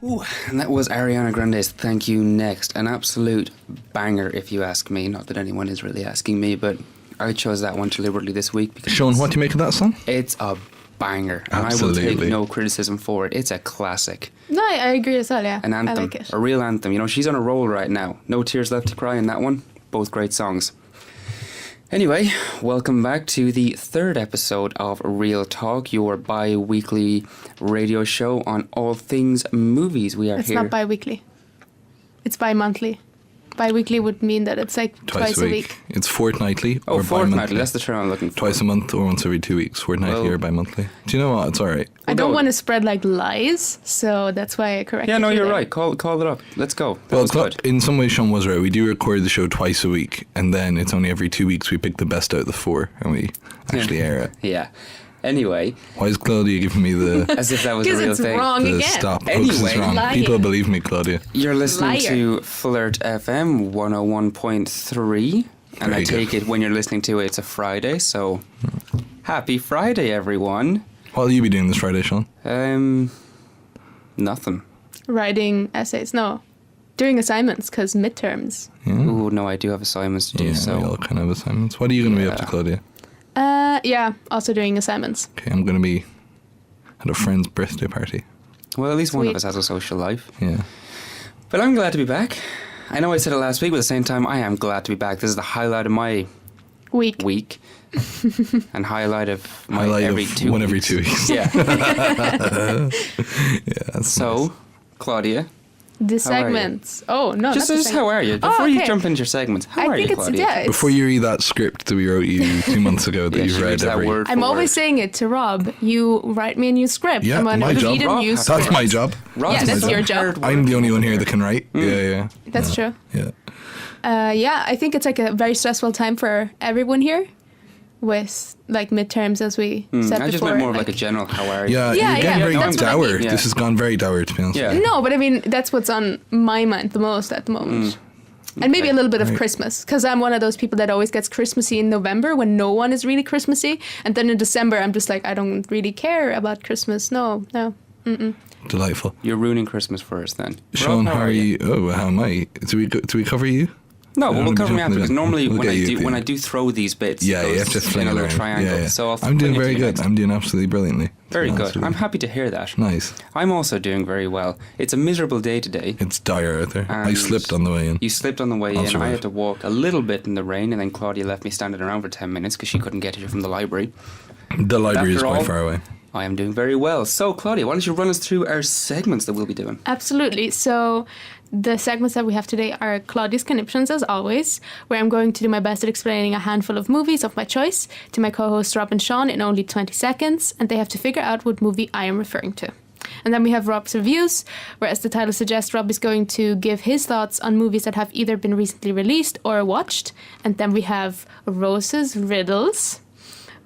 Ooh, and that was Ariana Grande's Thank You Next. An absolute banger, if you ask me. Not that anyone is really asking me, but I chose that one deliberately this week. Because Seán, what do you make of that song? It's a banger. And Absolutely. I will take no criticism for it. It's a classic. No, I agree as well, yeah. An anthem. I like it. A real anthem. You know, she's on a roll right now. No Tears Left to Cry in that one. Both great songs. Anyway, welcome back to the third episode of Real Talk, your bi-weekly radio show on all things movies. We are It's here. not bi-weekly. It's bi-monthly. Bi-weekly would mean that it's like twice a week. It's fortnightly or fortnightly. bi-monthly. That's the term I'm looking for. Twice a month or once every 2 weeks. Fortnightly or bi-monthly. Do you know what? It's all right. I don't want to spread like lies, so that's why I corrected Yeah, no, you you're there. right. Call it up. Let's go. That Well, was it's not, good. in some ways, Seán was right. We do record the show twice a week, and then it's only every 2 weeks we pick the best out of the four, and we actually air it. Yeah. Anyway, Why is Claudia giving me the as if that was a 'Cause real it's thing. wrong again. stop? Anyway, It's wrong. lying. People believe me, Claudia. You're listening Liar. to Flirt FM 101.3, and Very I take it when you're listening to it, it's a Friday, so happy Friday, everyone. What will you be doing this Friday, Seán? Nothing. Writing essays. No. Doing assignments, because midterms. Ooh, no, I do have assignments to do, Yeah, so we all kind of have assignments. What are you going to be up to, Yeah. Claudia? Yeah, also doing assignments. Okay, I'm going to be at a friend's birthday party. well, at least one of Sweet. us has a social life. Yeah. But I'm glad to be back. I know I said it last week, but at the same time, I am glad to be back. This is the highlight of my week. And highlight of my Highlight every of 2 one weeks. every 2 weeks. Yeah. Yeah, that's So, nice. Claudia, The How are you? segments. Oh, no, just not the how are you? Before Oh, you okay. jump into your segments, how I are think you, it's, Claudia? yeah, it's, Before you read that script that we wrote you 2 months ago that Yeah, you've she read reads that every... word I'm for always word. saying it to Rob. You write me a new script. Yeah, I'm gonna my job. read a Rob new has to script. That's my job. Rob's Yeah, that's my your job. job. I'm the only one here that can write. Yeah. That's true. Yeah. Yeah, I think it's like a very stressful time for everyone here with like midterms, as we said I just before. meant more of like a general how are you? Yeah, Yeah, you're getting yeah, very that's what I dour. mean. Yeah. This has gone very dour, to be honest. Yeah. No, but I mean, that's what's on my mind the most at the moment. And maybe a little bit of Right. Christmas, because I'm one of those people that always gets Christmassy in November when no one is really Christmassy. And then in December, I'm just like, I don't really care about Christmas. No. Delightful. You're ruining Christmas for us then. Seán, Rob, how are you? Oh, how am I? Do we cover you? No, I'm we'll cover me jumping after, because in. normally We'll when get I you at do the when I end. do throw these bits, Yeah, it you have goes to fling in it a little around. triangle. Yeah. So I'm doing bring it very to you good. next. I'm doing absolutely brilliantly. to be Very honest good. with I'm you. happy to hear that. Nice. I'm also doing very well. It's a miserable day today. It's dire out there. I And slipped on the way in. You slipped on the way I'll in. I survive. had to walk a little bit in the rain, and then Claudia left me standing around for 10 minutes because she couldn't get here from the library. The library is After quite all- far away. I am doing very well. So, Claudia, why don't you run us through our segments that we'll be doing? Absolutely. So the segments that we have today are Claudia's Conniptions, as always, where I'm going to do my best at explaining a handful of movies of my choice to my co-hosts Rob and Seán in only 20 seconds, and they have to figure out what movie I am referring to. And then we have Rob's Reviews, where, as the title suggests, Rob is going to give his thoughts on movies that have either been recently released or watched. And then we have Rose's Riddles,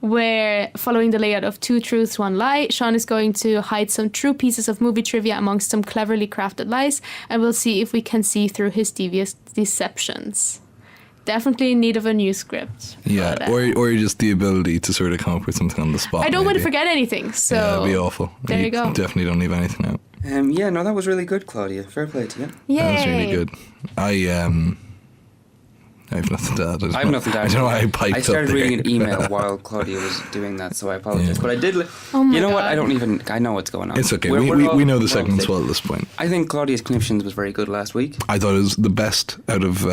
where, following the layout of Two Truths, One Lie, Seán is going to hide some true pieces of movie trivia amongst some cleverly crafted lies, and we'll see if we can see through his devious deceptions. Definitely in need of a new script. Yeah, But, or just the ability to sort of come up with something on the spot. I don't want to maybe. forget anything, so... Yeah, it'd be awful. There you go. Definitely don't leave anything out. Yeah, no, that was really good, Claudia. Fair play to you. Yay! That was really good. I have nothing to add. I have nothing to add. I don't know why I piped I started up there. reading an email while Claudia was doing that, so I apologize. Yeah. But I did. Oh my you know what? God. I know what's going on. It's okay. We're We all- know the we're all segments safe. well at this point. I think Claudia's Conniptions was very good last week. I thought it was the best out of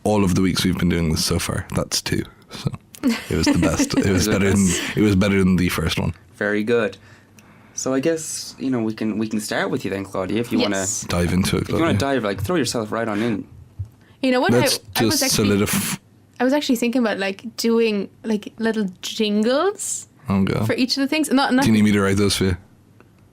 all of the weeks we've been doing this so far. That's 2. So it was the best. It was better than the first one. Very good. So I guess we can start with you then, Claudia, if you Yes. want to. Dive into it, If you want Claudia. to dive, throw yourself right on in. You know what? Let's I was just actually... solidify. I was actually thinking about doing little jingles Oh, God. for each of the things. Not Do you need me to write those for you?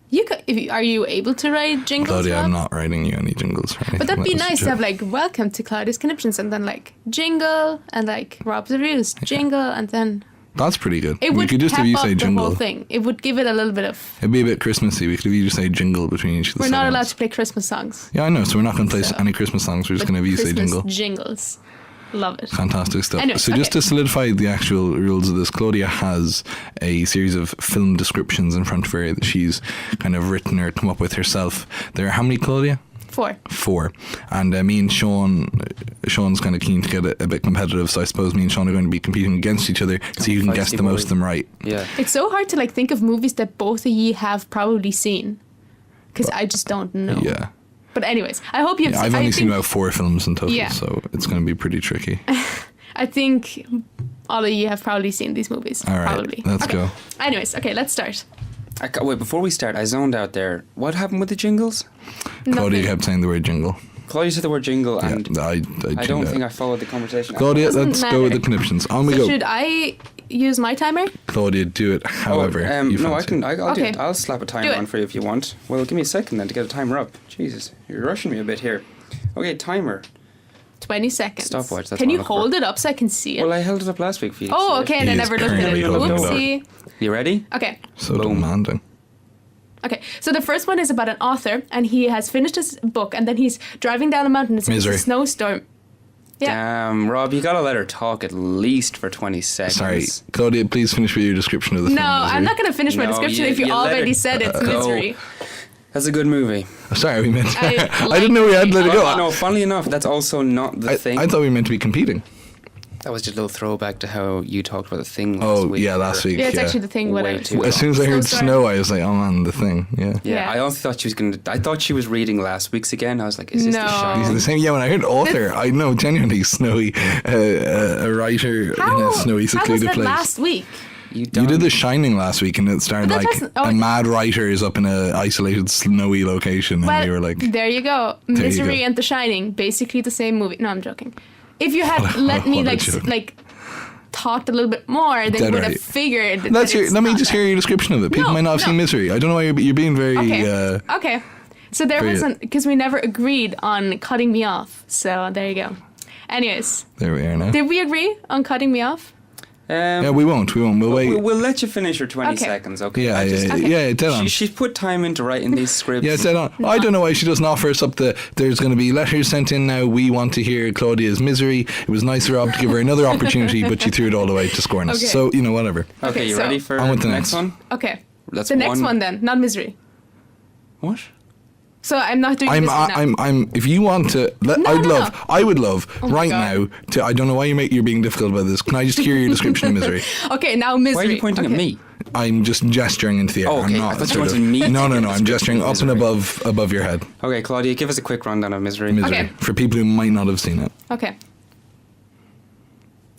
you could, are you able to write jingles? Claudia, Rob? I'm not writing you any jingles or anything. But that'd be That was nice a to have joke. welcome to Claudia's Conniptions, and then jingle and Rob's Reviews, jingle, and then That's pretty good. it We would could just have pep you up say the whole jingle. thing. It would give it a little bit of. It'd be a bit Christmassy. We could have you just say jingle between each of the We're not allowed segments. to play Christmas songs. Yeah, I know. So we're not going to play So- any Christmas songs. We're just but going to have you say Christmas jingle. jingles. Love it. Fantastic stuff. Anyway, So just to solidify the actual rules of this, Claudia has a series of film descriptions in front of her that she's kind of written or come up with herself. There are how many, Claudia? 4. 4. And me and Sean's kind of keen to get a bit competitive, so I suppose me and Sean are going to be competing against each other to see who can guess the most of them right. Yeah. It's so hard to like think of movies that both of you have probably seen, because I just don't know. Yeah. But anyways, I hope you've. I've only seen about 4 films in total, Yeah. so it's going to be pretty tricky. I think all of you have probably seen these movies. All right, probably. let's Okay. go. Anyways, okay, let's start. Wait, before we start, I zoned out there. What happened with the jingles? Claudia Nothing. kept saying the word jingle. Claudia said the word jingle, and Yeah, I I don't think I followed the conversation. Claudia, Doesn't let's go with the matter. conniptions. On we So go. should I use my timer? Claudia, do it however you no, I fancy. can. I'll do Okay. it. I'll slap a Do timer it. on for you if you want. Well, give me a second then to get a timer up. Jesus, you're rushing me a bit here. Okay, timer. 20 seconds. Stopwatch, that's Can what you I'm looking hold it up so I can see it? Well, I held it up last week for you. to Oh, see okay, it. and I He is never looked at it. currently holding it up. Oopsie. You ready? Okay. So Boom. demanding. Okay, so the first one is about an author, and he has finished his book, and then he's driving down a mountain. It's Misery. a snowstorm. Yeah. Damn, Rob, you gotta let her talk at least for 20 seconds. Sorry, Claudia, please finish with your description of the No, film. I'm not going to finish my No, description you- if you you let already it said it's go. misery. That's a good movie. Sorry, we meant. I I didn't know we had to let it go. No, funnily enough, that's also not the thing. I thought we were meant to be competing. That was just a little throwback to how you talked about the thing last Oh, week. yeah, last week. Yeah, it's yeah. actually the thing. Way Whatever. too- As soon as I heard Snowstorm. snow, I was like, oh man, the thing. Yeah. Yeah, Yeah. I also thought she was gonna. I thought she was reading last week's again. I was like, is this No. the These are Shining? the same. Yeah, when I heard author, I know genuinely snowy, a writer in a snowy, how was secluded that place. last week? You You did The Shining last week, and it started But that like wasn't- oh, a mad writer is up in a isolated, snowy location, and Well, we were like, there you go. you Misery go. and The Shining, basically the same movie. No, I'm joking. If you had What a- let me what a like joke. like talked a little bit more, then Dead you would right. have figured. Let's that hear. it's Let me not just that. hear your description of it. People No, might not have no. seen Misery. I don't know why you're being very. Okay. Okay. So there Very- wasn't because we never agreed on cutting me off. So there you go. Anyways, There we are now. did we agree on cutting me off? Yeah, we won't. We'll wait. We'll let you finish your 20 Okay. seconds, okay? Yeah, I just- yeah, Okay. yeah, dead on. She's put time into writing these scripts. Yeah, dead on. I don't know why she doesn't offer us up there's going to be letters sent in now. We want to hear Claudia's misery. It was nice of Rob to give her another opportunity, but she threw it all away to scorn us. Okay. So, whatever. Okay, Okay, you so- ready for On with the the next next. one? Okay. That's The next one then, not misery. What? So I'm not doing I'm, this one now. I'm. If you want to, I would love Oh my right God. now to. I don't know why you're being difficult about this. Can I just hear your description of misery? Okay, now misery. Why are you pointing Okay. at me? I'm just gesturing into the air. Oh, okay. I'm not I thought you sort of- wanted me to No, give a I'm gesturing description of up and misery. above your head. Okay, Claudia, give us a quick rundown of Misery. Misery Okay. for people who might not have seen it. Okay.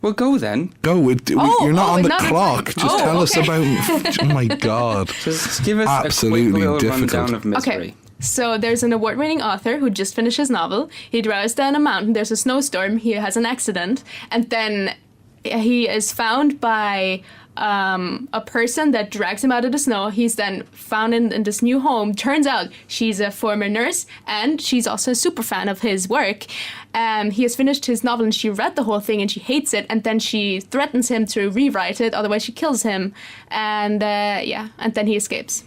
Well, go then. Go. You're not on the not a- clock. Just Oh, tell us okay. about. Oh my God. Just give us Absolutely a quick little difficult. rundown of Misery. Okay. So there's an award-winning author who just finished his novel. He drives down a mountain. There's a snowstorm. He has an accident, and then he is found by a person that drags him out of the snow. He's then found in this new home. Turns out she's a former nurse, and she's also a super fan of his work. He has finished his novel, and she read the whole thing, and she hates it. And then she threatens him to rewrite it, otherwise she kills him. And and then he escapes.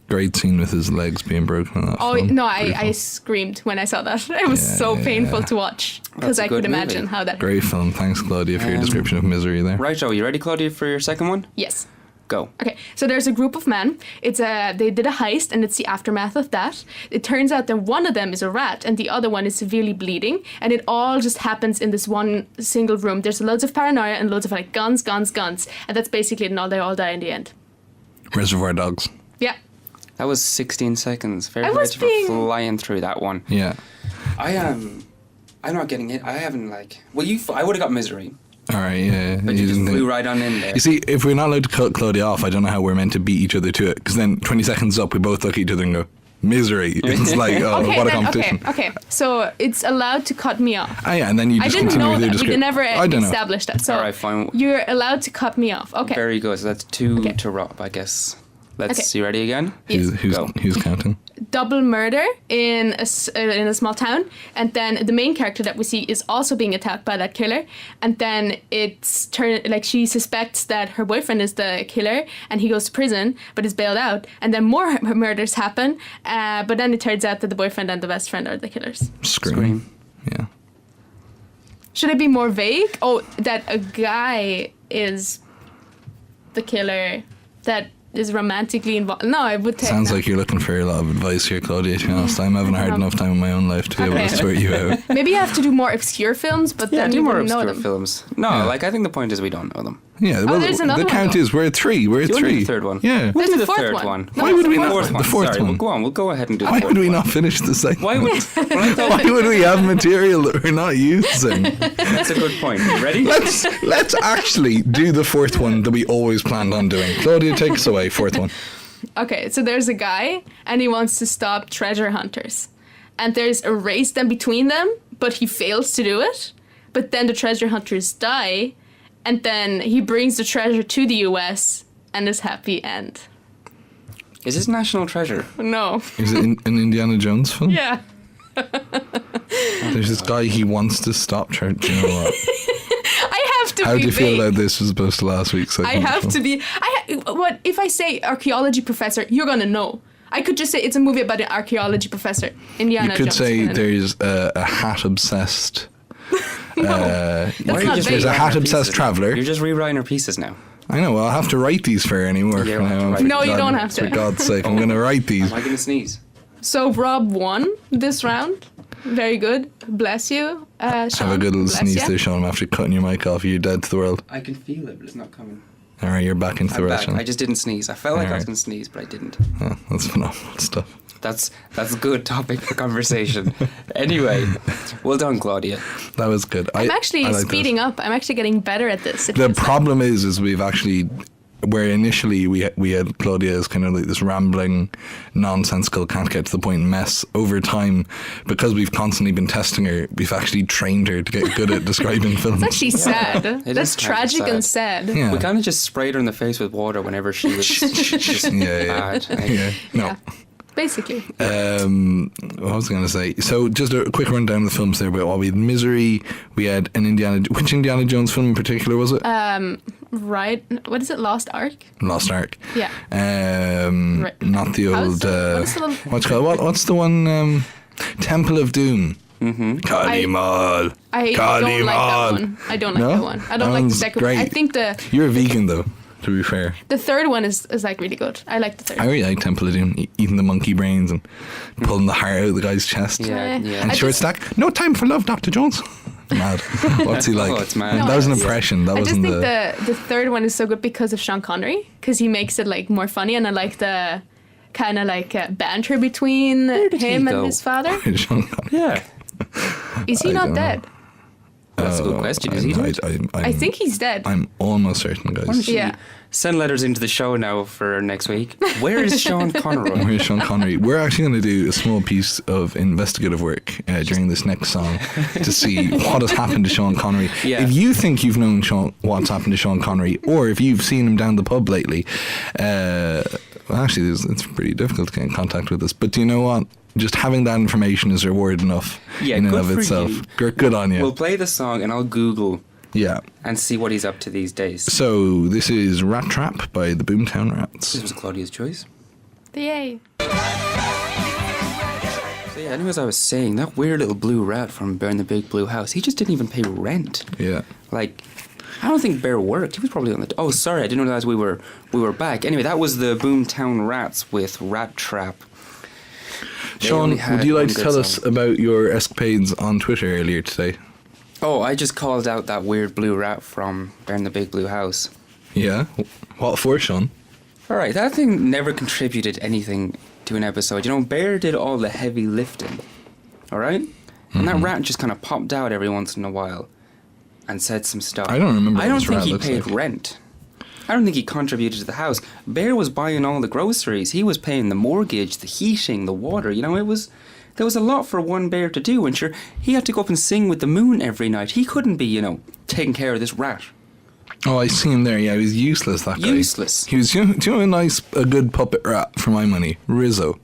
Great scene with his legs being broken. In that Oh film. no! Great I film. screamed when I saw that. It was so painful to watch because That's a I could good imagine movie. how that. Great film. Thanks, Claudia, for your description of Misery there. Right, Joe, you ready, Claudia, for your second one? Yes. Go. Okay. So there's a group of men. They did a heist, and it's the aftermath of that. It turns out that one of them is a rat, and the other one is severely bleeding, and it all just happens in this one single room. There's loads of paranoia and loads of like guns, and that's basically it. And they all die in the end. Reservoir Dogs. Yeah. That was 16 seconds. Very I was good for being- flying through that one. Yeah. I am. I'm not getting it. I haven't Well, I would have got Misery, All right. Yeah. but you just didn't flew think- right on in there. You see, if we're not allowed to cut Claudia off, I don't know how we're meant to beat each other to it. Because then 20 seconds up, we both look at each other and go, Misery. It's like, oh, Okay. what a Then, competition. okay. So it's allowed to cut me off. Ah, yeah, and then you I just didn't continue know with your that. We description. never I don't know. established that. So All right, fine. you're allowed to cut me off. Okay. Very good. So that's 2 Okay. to Rob, I guess. Let's. Okay. You ready again? Yes. Go. Who's counting? Double murder in a small town, and then the main character that we see is also being attacked by that killer, and then she suspects that her boyfriend is the killer, and he goes to prison but is bailed out, and then more murders happen, but then it turns out that the boyfriend and the best friend are the killers. Scream. Scream. Yeah. Should I be more vague? Oh, that a guy is the killer that is romantically involved. No, I would take Sounds that. like you're looking for a lot of advice here, Claudia, to be honest. I'm having a hard enough time in my own life to be able to sort you out. Maybe you have to do more obscure films, but Yeah, then do you more wouldn't know obscure them. films. No, Yeah. like I think the point is we don't know them. Yeah, well, there's another the one, count though. is we're at 3. We're at Do you want to 3. do the third one? Yeah. We'll There's do a the fourth third one. one. No, Why would we The not? fourth The one. fourth Sorry, one. we'll go on. We'll go ahead and do the Why fourth would we one. not finish the second? Why would... Well, I thought Why would we have material that we're not using? that's a good point. You ready? Let's actually do the fourth one that we always planned on doing. Claudia, take us away. Fourth one. Okay, so there's a guy and he wants to stop treasure hunters. And there's a race then between them, but he fails to do it. But then the treasure hunters die, and then he brings the treasure to the US and his happy end. Is this National Treasure? No. Is it an Indiana Jones film? Yeah. There's this guy, he wants to stop church. Do you know what? I have to How be do you feel vague. about this as opposed to last week's segment? I have to be. What if I say archaeology professor? You're gonna know. I could just say it's a movie about an archaeology professor. Indiana You could Jones. say You're gonna know. there's a hat obsessed. Why are you not just vague. There's a rewriting hat our obsessed pieces? traveller. You're just rewriting our pieces now. I know. Well, I'll have to write these for anymore. You for don't have to now. write For No, you God- don't have to. For God's sake, I'm going to write these. Am I going to sneeze? So Rob won this round. Very good. Bless you, Seán. Have a good little Bless sneeze ya. there, Seán. I'm after cutting your mic off. You're dead to the world. I can feel it, but it's not coming. All right, you're back into the I'm world, back. Seán. I just didn't sneeze. I felt like I was Alright. going to sneeze, but I didn't. Oh, that's phenomenal stuff. That's a good topic for conversation. Anyway, well done, Claudia. That was good. I'm actually I like speeding up. I'm actually getting better at this. It The feels like. problem is we've actually, where initially we had Claudia as kind of like this rambling, nonsensical, can't get to the point mess. Over time, because we've constantly been testing her, we've actually trained her to get good at describing films. It's actually sad. It That's is kind of tragic sad. and sad. Yeah. We kind of just sprayed her in the face with water whenever she was just Yeah. bad. Yeah. No. Yeah. Basically. What was I going to say? So just a quick rundown of the films there. We had Misery. We had an which Indiana Jones film in particular was it? Right. What is it? Lost Ark? Lost Ark. Yeah. Right. Not the How's old. the- what's the little- What's it called? What's the one? Temple of Doom. Mm-hmm. Kalimal. I don't like that one. I don't like No? that one. I don't That like the one's second one. I great. think You're a vegan though, to be fair. the third one is like really good. I like the third. I really like Temple of Doom, eating the monkey brains and pulling the heart out of the guy's chest. Yeah, yeah. And I short just- stack. No time for love, Dr. Jones. Mad. What's he like? Oh, it's mad. That was an No, it's- impression. That I just wasn't think the third one is so good because of Sean Connery, because he makes it like more funny, and I like the kind of like banter between did he him go? and his father. Sean Connery. Yeah. Is he I not don't dead? That's a good question. Is he dead? I think he's dead. I'm almost certain, Why don't guys. you Yeah. send letters into the show now for next week? Where is Sean Connery? Where's Sean Connery? We're actually going to do a small piece of investigative work during this next song to see what has happened to Sean Connery. Yeah. If you think you've known what's happened to Sean Connery, or if you've seen him down the pub lately, well, actually, it's pretty difficult to get in contact with us. But do you know what? Just having that information is reward enough Yeah, in and good of for itself. you. Good on you. We'll play the song and I'll Google Yeah. and see what he's up to these days. So this is Rat Trap by the Boomtown Rats. This was Claudia's choice. Yay. So yeah, anyway, as I was saying, that weird little blue rat from Bear in the Big Blue House, he just didn't even pay rent. Yeah. Like, I don't think Bear worked. He was probably on the... Oh, sorry, I didn't realize we were back. Anyway, that was the Boomtown Rats with Rat Trap. They Sean, only had would you like one to good tell us song. about your escapades on Twitter earlier today? Oh, I just called out that weird blue rat from Bear in the Big Blue House. Yeah. What for, Sean? Alright, that thing never contributed anything to an episode. You know, Bear did all the heavy lifting. Alright? And that rat just kind of popped out every once in a while and said some stuff. I don't remember I what don't this think rat he looks paid like. rent. I don't think he contributed to the house. Bear was buying all the groceries. He was paying the mortgage, the heating, the water. You know, there was a lot for one bear to do. And sure, he had to go up and sing with the moon every night. He couldn't be, you know, taking care of this rat. Oh, I see him there. Yeah, he was useless, that guy. Useless. He was, do you know a good puppet rat for my money? Rizzo.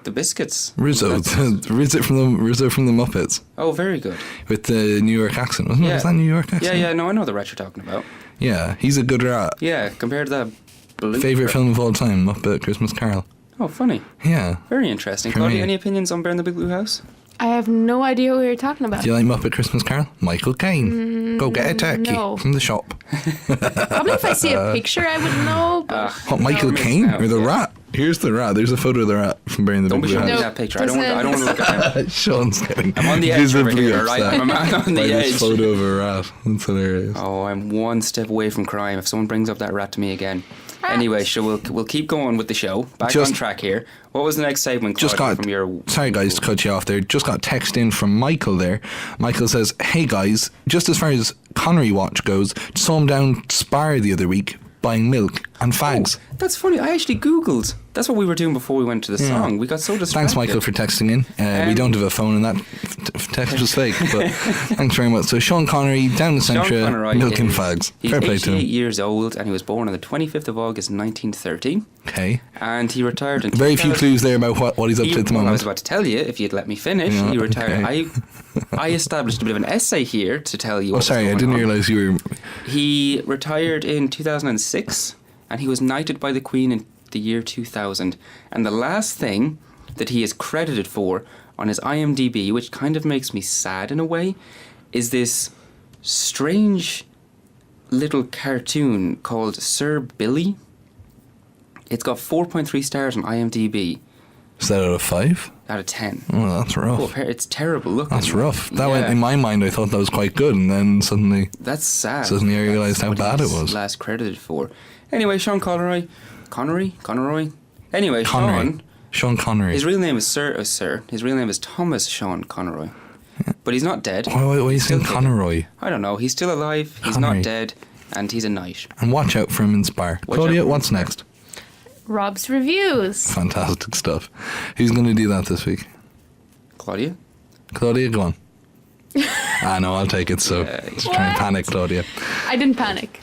The biscuits. Rizzo. That's- Rizzo from the Muppets. Oh, very good. With the New York accent, wasn't it? Yeah. Was that New York accent? Yeah, yeah, no, I know the rat you're talking about. Yeah, he's a good rat. Yeah, compared to that blue Favourite rat. film of all time, Muppet Christmas Carol. Oh, funny. Yeah. Very interesting. For Claudia, me. any opinions on Bear in the Big Blue House? I have no idea what you're talking about. Do you like Muppet Christmas Carol? Michael Caine. Go get a turkey no. from the shop. Probably if I see a picture, I would know. But What, Michael no, Caine no, or the yeah. rat? Here's the rat. There's a photo of the rat from Burying the Don't Big be Blue showing me House. that picture. I don't want to look at him. Sean's getting I'm on the edge over visibly here, right? upset I'm on by the this edge. photo of a rat. That's hilarious. Oh, I'm one step away from crime if someone brings up that rat to me again. Anyway, so we'll keep going with the show. Back on track here. What was the next segment, Claudia, from your... Sorry guys to cut you off there. Just got text in from Michael there. Michael says, hey guys, just as far as Connery watch goes, saw him down Spar the other week buying milk and fags. Oh, that's funny. I actually Googled. That's what we were doing before we went to the song. We got so distracted. Thanks, Michael, for texting in. We don't have a phone, and that text was fake, but thanks very much. So Sean Connery, down the centre, milk and fags. He's Fair play to 88 him. years old, and he was born on the 25th of August 1930. Okay. And he retired in... Very few clues there about what he's up to at the moment. I was about to tell you, if you'd let me finish. Yeah, he retired. okay. I established a bit of an essay here to tell you. Oh, sorry, I didn't realise you were... He retired in 2006, and he was knighted by the Queen in the year 2000. And the last thing that he is credited for on his IMDb, which kind of makes me sad in a way, is this strange little cartoon called Sir Billy. It's got 4.3 stars on IMDb. Is that out of 5? Out of 10. Oh, that's rough. Oh, it's terrible looking. That's rough. That went, in my mind, I thought that was quite good, and then suddenly... That's sad. Suddenly I realised how bad it was. Last credited for. Anyway, Sean Connery. Anyway, Sean Connery. His real name is Sir. His real name is Thomas Sean Connery. But he's not dead. Why are you saying Connery? I don't know. He's still alive. He's Connery. not dead. And he's a knight. And watch out for him in Spar. Claudia, what's next? Rob's reviews. Fantastic stuff. Who's going to do that this week? Claudia, go on. No, I'll take it. So just try and panic, Claudia. I didn't panic.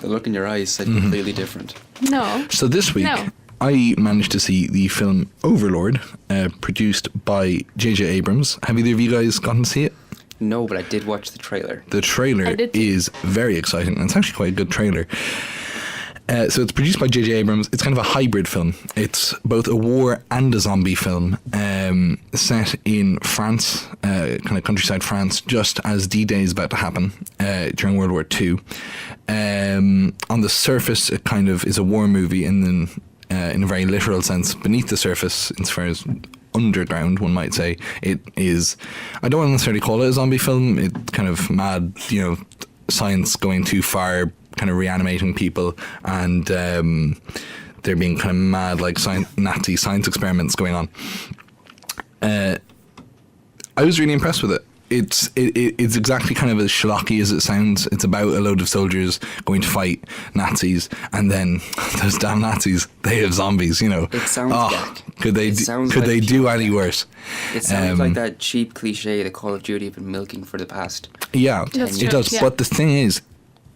the look in your eyes said completely different. No. So this week, No. I managed to see the film Overlord, produced by J.J. Abrams. Have either of you guys gotten to see it? No, but I did watch the trailer. The trailer is very exciting, and it's actually quite a good trailer. So it's produced by J.J. Abrams. It's kind of a hybrid film. It's both a war and a zombie film, set in France, kind of countryside France, just as D-Day is about to happen during World War II. On the surface, it kind of is a war movie, and then in a very literal sense, beneath the surface, as far as underground, one might say, it is, I don't want to necessarily call it a zombie film. It's kind of mad, science going too far, kind of reanimating people, and there being kind of mad, like Nazi science experiments going on. I was really impressed with it. It's exactly kind of as schlocky as it sounds. It's about a load of soldiers going to fight Nazis, and then those damn Nazis, they have zombies. It sounds like. Could they do any worse? It sounds like that cheap cliche that Call of Duty have been milking for the past. Yeah, That's it true, does. yeah. But the thing is,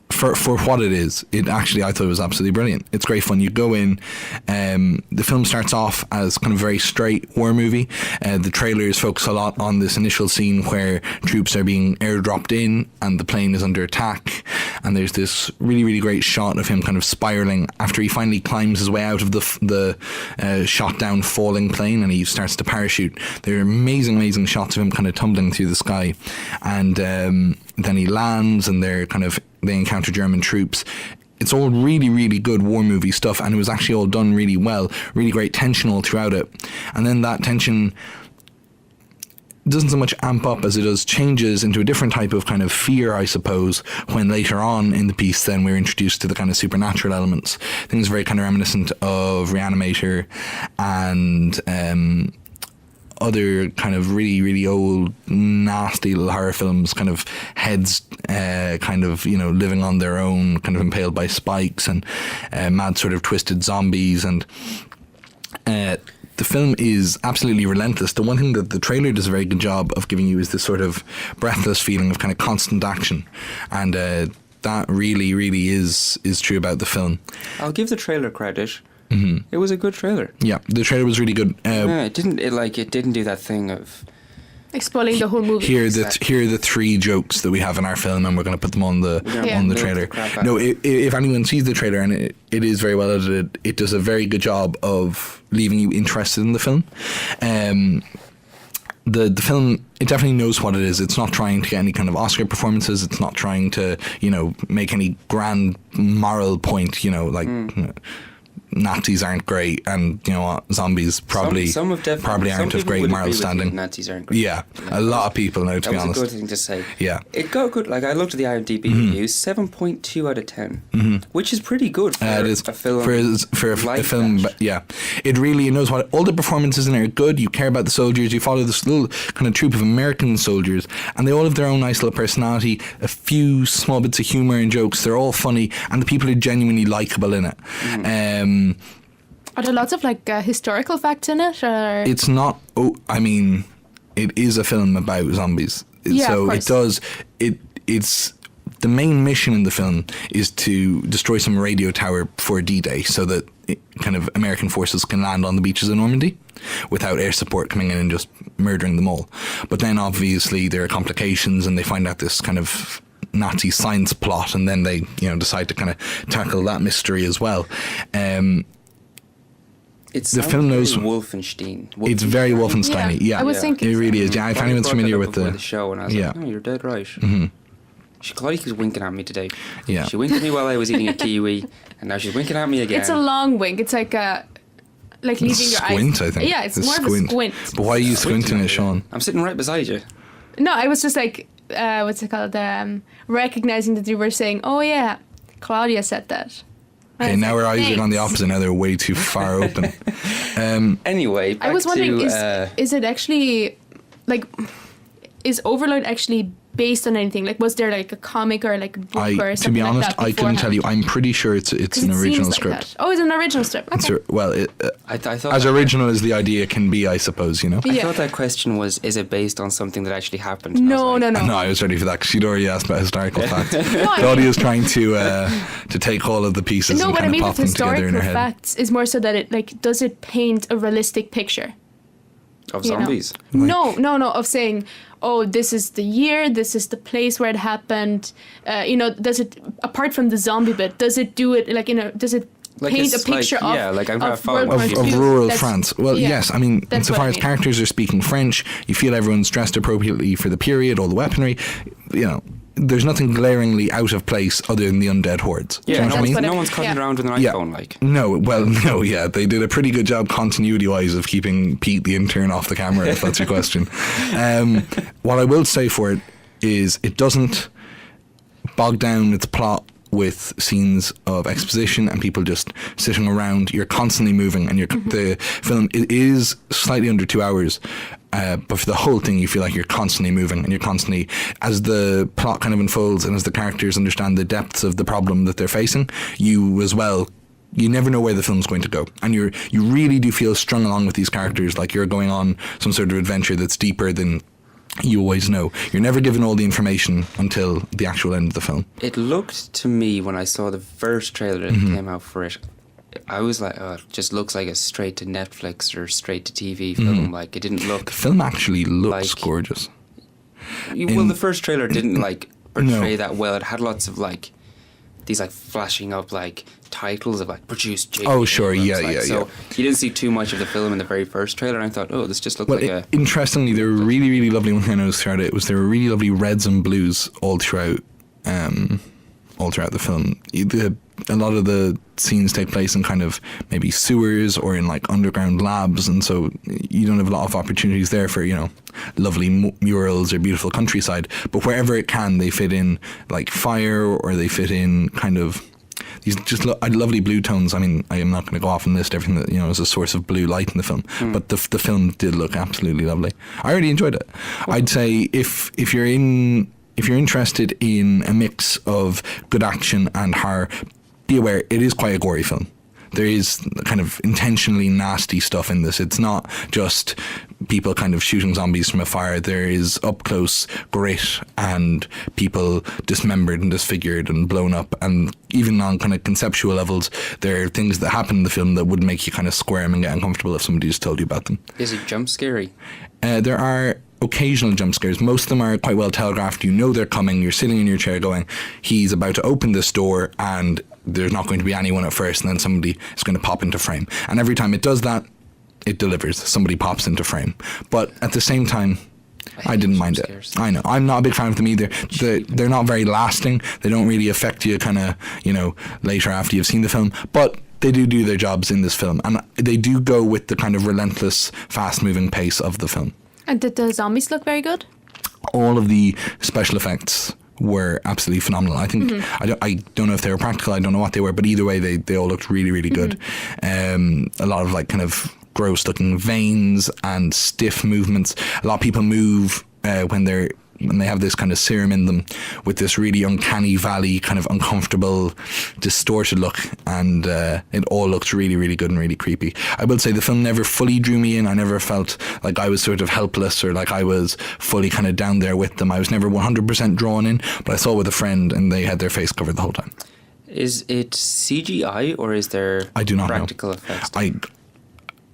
for what it is, it actually, I thought it was absolutely brilliant. It's great fun. You go in, the film starts off as kind of a very straight war movie. The trailers focus a lot on this initial scene where troops are being airdropped in and the plane is under attack, and there's this really, really great shot of him kind of spiraling after he finally climbs his way out of the shot down falling plane, and he starts to parachute. There are amazing shots of him kind of tumbling through the sky, and then he lands, and they encounter German troops. It's all really, really good war movie stuff, and it was actually all done really well. Really great tension all throughout it. And then that tension doesn't so much amp up as it does changes into a different type of kind of fear, I suppose, when later on in the piece then we're introduced to the kind of supernatural elements. Things very kind of reminiscent of Reanimator and other kind of really, really old, nasty little horror films, kind of heads living on their own, kind of impaled by spikes, and mad sort of twisted zombies. And the film is absolutely relentless. The one thing that the trailer does a very good job of giving you is this sort of breathless feeling of kind of constant action. And that really, really is true about the film. I'll give the trailer credit. Mm-hmm. It was a good trailer. Yeah, the trailer was really good. It didn't do that thing of Spoiling the whole movie. Here are the three jokes that we have in our film, and we're going to put them on the trailer. No, if anyone sees the trailer, and it is very well edited, it does a very good job of leaving you interested in the film. the film, it definitely knows what it is. It's not trying to get any kind of Oscar performances. It's not trying to, make any grand moral point, Nazis aren't great, and zombies probably aren't of great moral standing. Nazis aren't great. Yeah, a lot of people know, to be honest. That was a good thing to say. Yeah, it got good. Like, I looked at the IMDb reviews, 7.2 out of 10, which is pretty good for a film. For a film, but yeah, it really knows what. All the performances in it are good. You care about the soldiers. You follow this little kind of troop of American soldiers, and they all have their own nice little personality. A few small bits of humor and jokes. They're all funny, and the people are genuinely likable in it. Are there lots of historical facts in it? Or? It's not. It is a film about zombies. Yeah, so of it does. It's the main mission in the film is to destroy some radio tower for D-Day, so that kind of American forces can land on the beaches of Normandy without air support coming in and just murdering them all. But then obviously there are complications, and they find out this kind of Nazi science plot, and then they decide to kind of tackle that mystery as well. The film knows Wolfenstein. It's very Wolfenstein-y. Yeah, I was thinking it really is. Yeah, if anyone's familiar with the show, and I was like, no, you're dead right. Claudia keeps winking at me today. Yeah, she winked at me while I was eating a kiwi, and now she's winking at me again. It's a leong wink. It's like leaving your eyes. Squint, I think. Yeah, it's more of a squint. But why are you squinting at Seán? I'm sitting right beside you. No, I was just what's it called? Recognizing that you were saying, "Oh yeah, Claudia said that." Okay, now our eyes are on the opposite. Now they're way too far open. Anyway, back I was wondering, to, is it actually is Overlord actually based on anything? Was there a comic or a book or something? To be honest, I couldn't tell you. I'm pretty sure it's an original script. Oh, it's an original script. Okay. I thought as original as the idea can be, I suppose. I thought that question was: is it based on something that actually happened? No. No, I was ready for that because she'd already asked about historical facts. Claudia's trying to take all of the pieces and kind of pop them together in her head. No, what I mean with historical facts is more so that it does it paint a realistic picture of zombies? No, of saying, oh, this is the year, this is the place where it happened. Does it, apart from the zombie bit, does it do it does it paint a picture of rural France? Well, yes. I mean, insofar as characters are speaking French, you feel everyone's dressed appropriately for the period, all the weaponry. There's nothing glaringly out of place other than the undead hordes. Yeah, do you know what I mean? No one's cutting around with an iPhone, No, they did a pretty good job continuity-wise of keeping Pete the intern off the camera, if that's your question. What I will say for it is it doesn't bog down its plot with scenes of exposition and people just sitting around. You're constantly moving, and the film, it is slightly under 2 hours, but for the whole thing you feel like you're constantly moving, and you're constantly, as the plot kind of unfolds and as the characters understand the depths of the problem that they're facing, you as well, you never know where the film's going to go, and you really do feel strung along with these characters, like you're going on some sort of adventure that's deeper than you always know. You're never given all the information until the actual end of the film. It looked to me, when I saw the first trailer that came out for it, I was like, oh, it just looks like a straight to Netflix or straight to TV film. It didn't look... The film actually looks gorgeous. The first trailer didn't portray that well. It had lots of these flashing up titles of produced JP. Oh sure, yeah. So you didn't see too much of the film in the very first trailer, and I thought, oh, this just looks interestingly, they were really, really lovely. One thing I noticed throughout it was there were really lovely reds and blues all throughout the film. A lot of the scenes take place in kind of maybe sewers or in underground labs, and so you don't have a lot of opportunities there for lovely murals or beautiful countryside. But wherever it can, they fit in fire, or they fit in kind of these just lovely blue tones. I mean, I am not going to go off and list everything that is a source of blue light in the film, but the film did look absolutely lovely. I really enjoyed it. I'd say if you're interested in a mix of good action and horror, be aware it is quite a gory film. There is kind of intentionally nasty stuff in this. It's not just people kind of shooting zombies from afar. There is up close grit and people dismembered and disfigured and blown up, and even on kind of conceptual levels, there are things that happen in the film that would make you kind of squirm and get uncomfortable if somebody just told you about them. Is it jump scary? There are occasional jump scares. Most of them are quite well telegraphed. You know they're coming. You're sitting in your chair going, he's about to open this door and there's not going to be anyone at first, and then somebody is going to pop into frame. And every time it does that, it delivers. Somebody pops into frame. But at the same time, I didn't mind it. I know. I'm not a big fan of them either. They're not very lasting. They don't really affect you kind of, later after you've seen the film. But they do their jobs in this film. And they do go with the kind of relentless, fast-moving pace of the film. And did the zombies look very good? All of the special effects were absolutely phenomenal. I think I don't know if they were practical. I don't know what they were, but either way, they all looked really, really good. A lot of like kind of gross-looking veins and stiff movements. A lot of people move when they have this kind of serum in them with this really uncanny valley, kind of uncomfortable, distorted look, and it all looks really, really good and really creepy. I will say the film never fully drew me in. I never felt like I was sort of helpless or like I was fully kind of down there with them. I was never 100% drawn in, but I saw it with a friend and they had their face covered the whole time. Is it CGI or is there I do not practical know. Effects?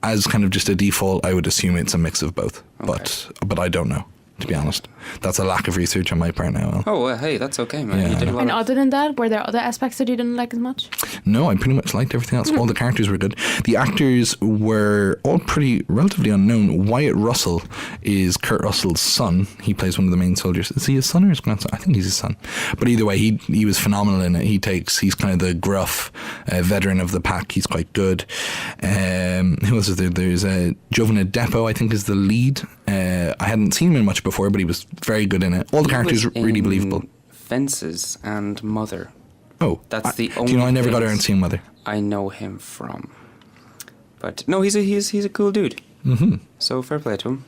As kind of just a default, I would assume it's a mix of both, Okay. but I don't know. To be honest, that's a lack of research on my part now. Oh, well, hey, that's okay, man. Yeah. You did a lot And of... other than that, were there other aspects that you didn't like as much? No, I pretty much liked everything else. All the characters were good. The actors were all pretty relatively unknown. Wyatt Russell is Kurt Russell's son. He plays one of the main soldiers. Is he his son or his grandson? I think he's his son. But either way, he was phenomenal in it. He's kind of the gruff veteran of the pack. He's quite good. Who else is there? There's Jovan Adepo, I think, is the lead. I hadn't seen him in much before, but he was very good in it. All the characters were really believable. Fences and Mother. Oh, That's the only. Do you know I never got things around seeing Mother? I know him from. But no, he's a cool dude. Mm-hmm. So fair play to him.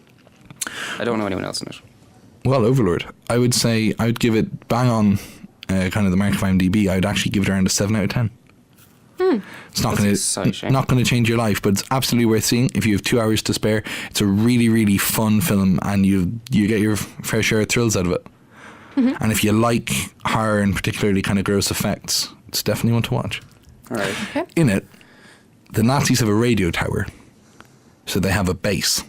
I don't know anyone else in it. Well, Overlord. I would say I would give it bang on kind of the mark of IMDb. I would actually give it around a 7 out of 10. It's not going to change your life, but it's absolutely worth seeing if you have 2 hours to spare. It's a really, really fun film, and you get your fair share of thrills out of it. And if you like horror and particularly kind of gross effects, it's definitely one to watch. All right. Okay. In it, the Nazis have a radio tower, so they have a base,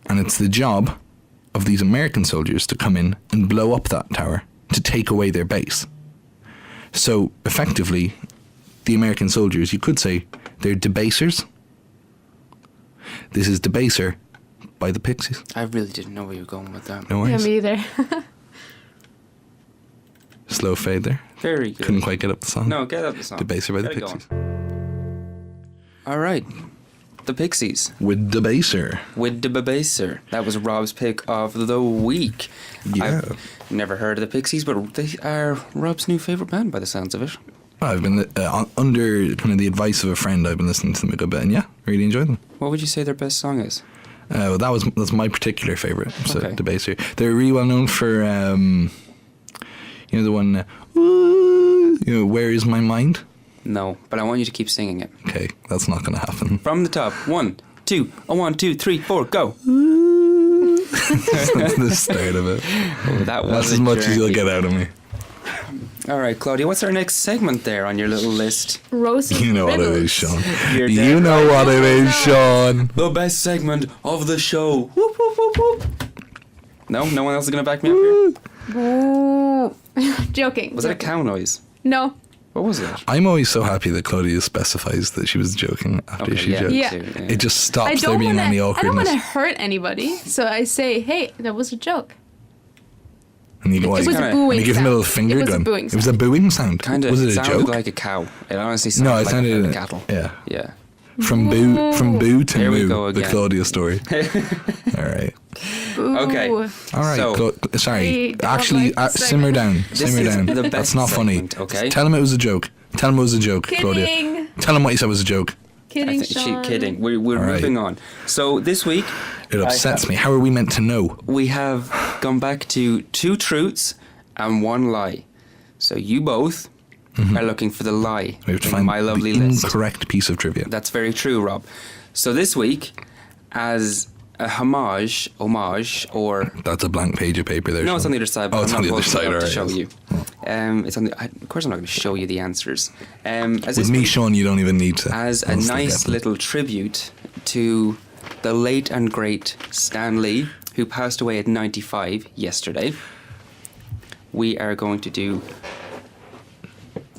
and it's the job of these American soldiers to come in and blow up that tower to take away their base. So effectively, the American soldiers, you could say, they're debasers. This is Debaser by the Pixies. I really didn't know where you were going with that. No Yeah, worries. me either. Slow fade there. Very good. Couldn't quite get up the song. No, get up the song. Debaser by the Get it Pixies. All right. The Pixies. With Debaser. With the Babaser. That was Rob's pick of the week. Yeah. I've never heard of the Pixies, but they are Rob's new favourite band by the sounds of it. I've been under kind of the advice of a friend. I've been listening to them a good bit, and yeah, really enjoyed them. What would you say their best song is? Well, that's my particular favourite. So Okay. Debaser. They're really well known for the one. Where is my mind? No, but I want you to keep singing it. Okay, that's not going to happen. From the top. 1, 2, 1, 2, 3, 4, go. That's the start of it. Oh, that was That's a as much as you'll journey. get out of me. All right, Claudia, what's our next segment there on your little list? Roses. You know what it riddles. is, Sean. You're You dead know right. what it is, Sean. The best segment of the show. Whoop, whoop, whoop, whoop. No one else is going to back me up here? Boo. Joking. Was that a cow noise? No. What was it? I'm always so happy that Claudia specifies that she was joking after she joked. Yeah. It just I stops there don't being any want awkwardness. to hurt anybody, so I say, "Hey, that was a joke." And you go, It was kinda- a booing and you give him a sound. little finger It was gun. a booing It was a booing sound. Kind of Was it a sounded joke? like a cow. It honestly No, sounded it like sounded a cattle. Yeah. Yeah. From boo to Here we moo. go The again. Claudia story. All right. Boo. Okay. All right. So- sorry. I don't Actually, like this simmer down. This Simmer is down. the That's best not funny. segment, okay? Tell him it was a joke. Tell him it was a joke, Claudia. Kidding. Tell him what you said was a joke. Kidding, I think Sean. kidding. We're All right. moving on. So this week It upsets me. How are we meant to know? we have gone back to 2 truths and 1 lie. So you both are looking for the lie We have to in find my lovely the list. incorrect piece of trivia. That's very true, Rob. So this week, as a homage, or That's a blank page of paper there. no, it's Sean. on the other side. But Oh, I'm it's not on the other bold enough side. to show Alright. you. It's on the. Of course, I'm not going to show you the answers. As With this me, week, Sean, you don't even need to. as a I'll still nice get them. little tribute to the late and great Stan Lee, who passed away at 95 yesterday, we are going to do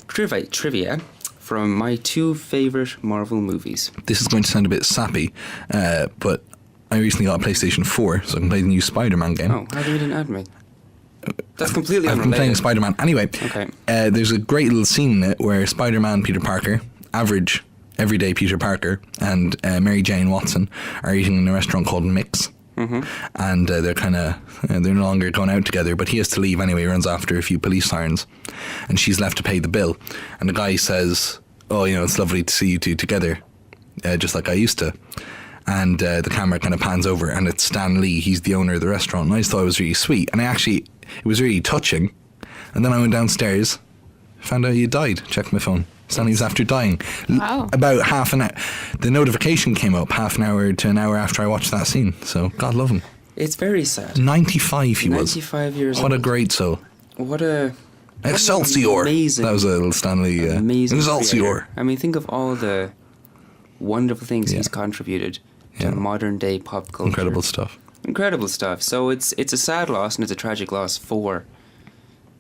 trivia from my 2 favourite Marvel movies. This is going to sound a bit sappy, but I recently got a PlayStation 4, so I can play the new Spider-Man game. Oh, how come you didn't add me? That's completely I've unrelated. been playing Spider-Man. Anyway, Okay. There's a great little scene in it where Spider-Man, Peter Parker, average, everyday Peter Parker, and Mary Jane Watson are eating in a restaurant called Mix. Mm-hmm. And they're no longer going out together, but he has to leave anyway. He runs after a few police sirens, and she's left to pay the bill. And the guy says, "Oh, it's lovely to see you two together, just like I used to." And the camera kind of pans over, and it's Stan Lee. He's the owner of the restaurant. And I just thought it was really sweet, and it was really touching. And then I went downstairs, found out he died. Checked my phone. Stanley's after dying. Wow. About half an hour. The notification came up half an hour to an hour after I watched that scene. So God love him. It's very sad. 95 he was. 95 years What old. a great soul. What an Excelsior. amazing, That was a little Stanley. amazing Excelsior. creator. I mean, think of all the wonderful things Yeah. he's contributed to Yeah. modern day pop culture. Incredible stuff. Incredible stuff. So it's a sad loss and it's a tragic loss for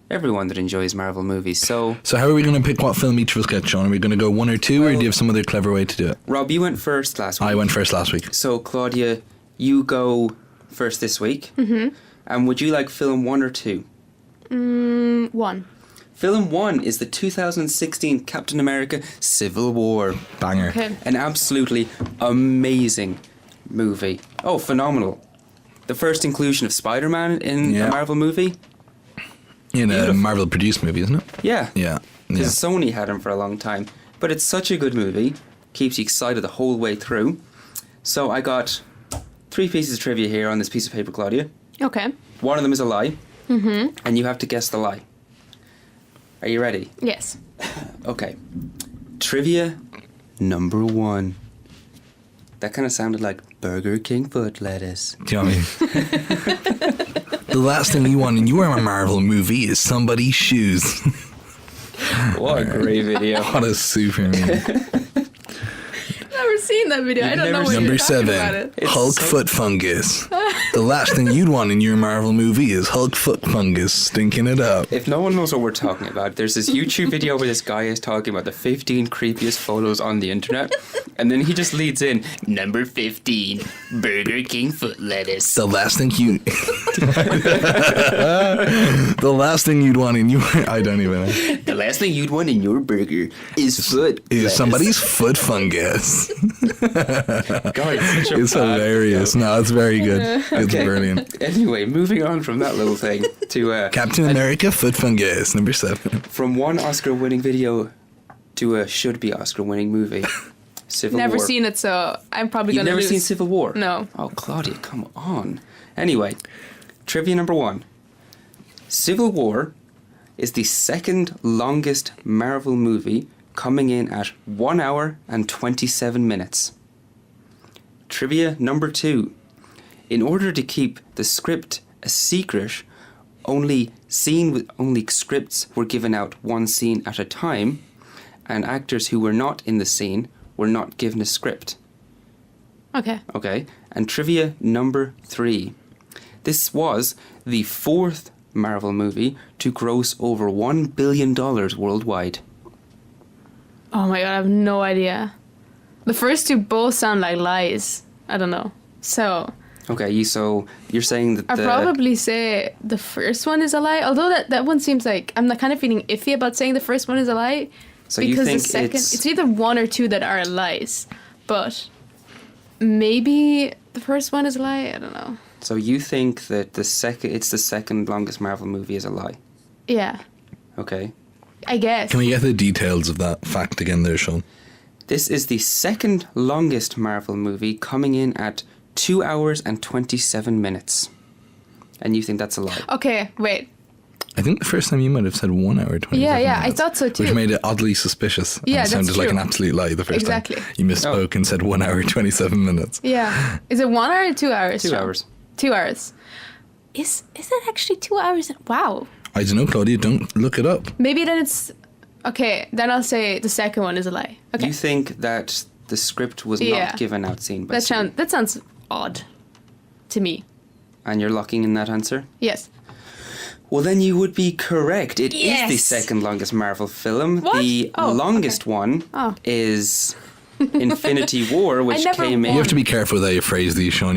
everyone that enjoys Marvel movies. So, So how are we going to pick what film each of us get, Sean? Are we going to go 1 or 2, or do you have some other clever way to do it? Rob, you went first last week. I went first last week. So, Claudia, you go first this week. Mm-hmm. And would you like film 1 or 2? 1. Film 1 is the 2016 Captain America Civil War. Banger. Okay. An absolutely amazing movie. Oh, phenomenal. The first inclusion of Spider-Man in Yeah. a Marvel movie. In a Beautiful. Marvel produced movie, isn't it? Yeah. Yeah. Because Sony had him for a long time. But it's such a good movie. Keeps you excited the whole way through. So I got 3 pieces of trivia here on this piece of paper, Claudia. Okay. One of them is a lie. Mm-hmm. And you have to guess the lie. Are you ready? Yes. Okay. Trivia number 1. That kind of sounded like Burger King foot lettuce. Do you know what I mean? The last thing you want in your Marvel movie is somebody's shoes. What a great video. What a super movie. Never seen that video. I don't know what Number you're talking about 7, it. It's Hulk so- foot fungus. The last thing you'd want in your Marvel movie is Hulk foot fungus stinking it up. If no one knows what we're talking about, there's this YouTube video where this guy is talking about the 15 creepiest photos on the internet, and then he just leads in, number 15, Burger King foot lettuce. The last thing you... The last thing you'd want in your... I don't even know. The last thing you'd want in your burger is foot Is lettuce. somebody's foot fungus. God, it's such a It's bad hilarious. video. No, it's very good. It's Okay. brilliant. Anyway, moving on from that little thing to Captain America foot fungus, number 7. from one Oscar-winning video to a should-be Oscar-winning movie. Civil Never War. seen it, so I'm probably You've going to never lose. seen Civil War? No. Oh, Claudia, come on. Anyway, trivia number 1. Civil War is the second longest Marvel movie, coming in at 1 hour and 27 minutes. Trivia number 2. In order to keep the script a secret, only scripts were given out one scene at a time, and actors who were not in the scene were not given a script. Okay. Okay, and trivia number 3. This was the 4th Marvel movie to gross over $1 billion worldwide. Oh my god, I have no idea. The first 2 both sound like lies. I don't know. So, Okay, so you're saying that I'd probably say the first one is a lie. Although that one seems like I'm kind of feeling iffy about saying the first one is a lie. So you because think the second, it's- it's either 1 or 2 that are lies. But maybe the first one is a lie. I don't know. So you think that it's the second longest Marvel movie is a lie? Yeah, Okay. I guess. Can we get the details of that fact again there, Sean? This is the second longest Marvel movie, coming in at 2 hours and 27 minutes. And you think that's a lie? Okay, wait. I think the first time you might have said 1 hour 27 Yeah, I minutes, thought so too. Which made it oddly suspicious. Yeah, and that's sounded like true. an absolute lie the first Exactly. time. You misspoke and said 1 hour 27 minutes. Yeah. Is it 1 hour or 2 hours? 2 Sean? hours. 2 hours. Is it actually 2 hours? Wow. I don't know, Claudia, don't look it up. Maybe then it's... Okay, then I'll say the second one is a lie. Okay. You think that the script was Yeah. not given out scene by scene. That sounds odd to me. And you're locking in that answer? Yes. Well, then you would be correct. It is Yes. the second longest Marvel film. What? The Oh, longest okay. one Oh. is Infinity War, which never came in. You have to be careful with how you phrase these, Sean.